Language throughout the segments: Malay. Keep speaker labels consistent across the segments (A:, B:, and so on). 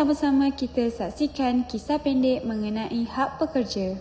A: sama-sama kita saksikan kisah pendek mengenai hak pekerja.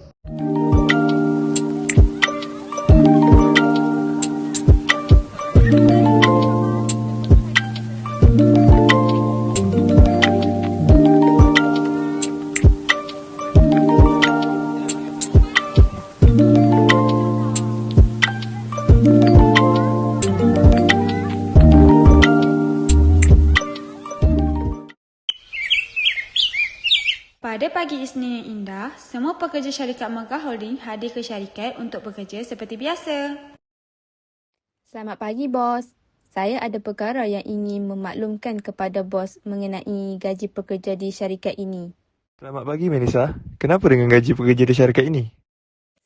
A: Pada pagi Isnin yang indah, semua pekerja syarikat Mega Holding hadir ke syarikat untuk bekerja seperti biasa.
B: Selamat pagi, bos. Saya ada perkara yang ingin memaklumkan kepada bos mengenai gaji pekerja di syarikat ini.
C: Selamat pagi, Melissa. Kenapa dengan gaji pekerja di syarikat ini?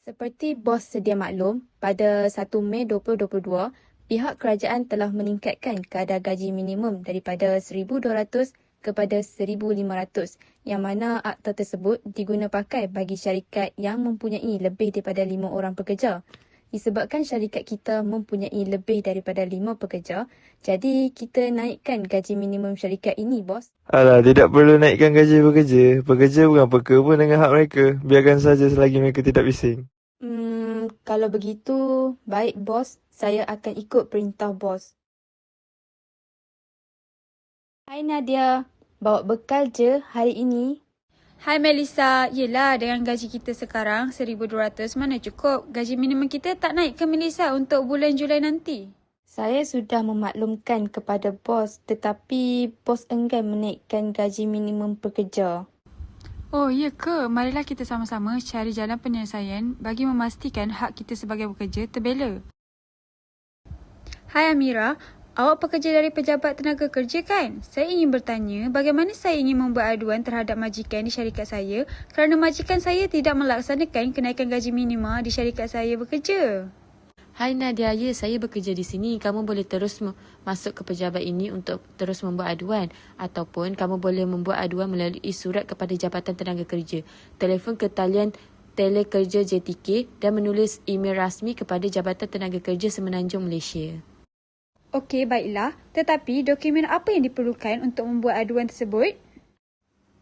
B: Seperti bos sedia maklum, pada 1 Mei 2022, pihak kerajaan telah meningkatkan kadar gaji minimum daripada 1,200 kepada 1,500, yang mana akta tersebut diguna pakai bagi syarikat yang mempunyai lebih daripada 5 orang pekerja. Disebabkan syarikat kita mempunyai lebih daripada 5 pekerja, jadi kita naikkan gaji minimum syarikat ini, bos.
C: Alah, tidak perlu naikkan gaji pekerja. Pekerja bukan peka pun dengan hak mereka. Biarkan saja selagi mereka tidak bising.
B: Kalau begitu, baik bos, saya akan ikut perintah bos. Hai Nadia, bawa bekal je hari ini?
A: Hai Melissa, yelah dengan gaji kita sekarang 1,200 mana cukup. Gaji minimum kita tak naik ke Melissa untuk bulan Julai nanti.
B: Saya sudah memaklumkan kepada bos, tetapi bos enggan menaikkan gaji minimum pekerja.
A: Oh, ya ke? Marilah kita sama-sama cari jalan penyelesaian bagi memastikan hak kita sebagai pekerja terbela. Hai Amira, awak pekerja dari Pejabat Tenaga Kerja kan? Saya ingin bertanya bagaimana saya ingin membuat aduan terhadap majikan di syarikat saya kerana majikan saya tidak melaksanakan kenaikan gaji minima di syarikat saya bekerja.
D: Hai Nadia, ya saya bekerja di sini. Kamu boleh terus masuk ke pejabat ini untuk terus membuat aduan. Ataupun kamu boleh membuat aduan melalui surat kepada Jabatan Tenaga Kerja. Telefon ke talian Telekerja JTK dan menulis email rasmi kepada Jabatan Tenaga Kerja Semenanjung Malaysia.
A: Okey, baiklah. Tetapi dokumen apa yang diperlukan untuk membuat aduan tersebut?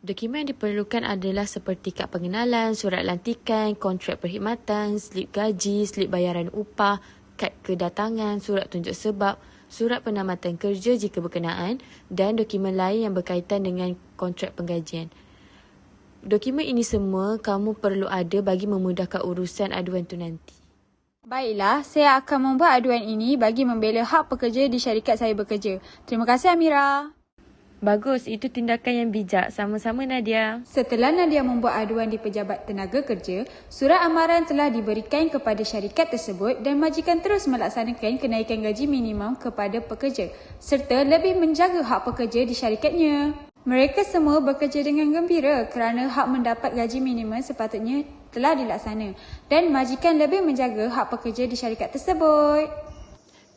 D: Dokumen yang diperlukan adalah seperti kad pengenalan, surat lantikan, kontrak perkhidmatan, slip gaji, slip bayaran upah, kad kedatangan, surat tunjuk sebab, surat penamatan kerja jika berkenaan dan dokumen lain yang berkaitan dengan kontrak penggajian. Dokumen ini semua kamu perlu ada bagi memudahkan urusan aduan tu nanti.
A: Baiklah, saya akan membuat aduan ini bagi membela hak pekerja di syarikat saya bekerja. Terima kasih Amira.
D: Bagus, itu tindakan yang bijak. Sama-sama Nadia.
A: Setelah Nadia membuat aduan di Pejabat Tenaga Kerja, surat amaran telah diberikan kepada syarikat tersebut dan majikan terus melaksanakan kenaikan gaji minimum kepada pekerja serta lebih menjaga hak pekerja di syarikatnya. Mereka semua bekerja dengan gembira kerana hak mendapat gaji minimum sepatutnya telah dilaksana dan majikan lebih menjaga hak pekerja di syarikat tersebut.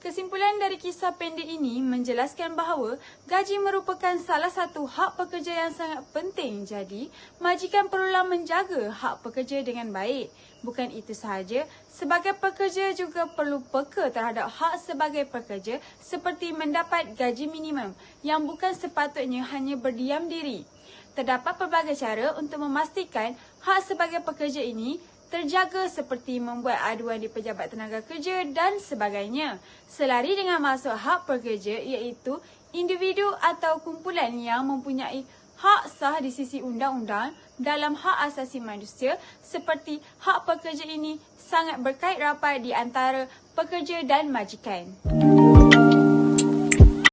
A: Kesimpulan dari kisah pendek ini menjelaskan bahawa gaji merupakan salah satu hak pekerja yang sangat penting. Jadi, majikan perlulah menjaga hak pekerja dengan baik. Bukan itu sahaja, sebagai pekerja juga perlu peka terhadap hak sebagai pekerja seperti mendapat gaji minimum yang bukan sepatutnya hanya berdiam diri. Terdapat pelbagai cara untuk memastikan hak sebagai pekerja ini terjaga seperti membuat aduan di Pejabat Tenaga Kerja dan sebagainya. Selari dengan maksud hak pekerja iaitu individu atau kumpulan yang mempunyai hak sah di sisi undang-undang dalam hak asasi manusia seperti hak pekerja ini sangat berkait rapat di antara pekerja dan majikan.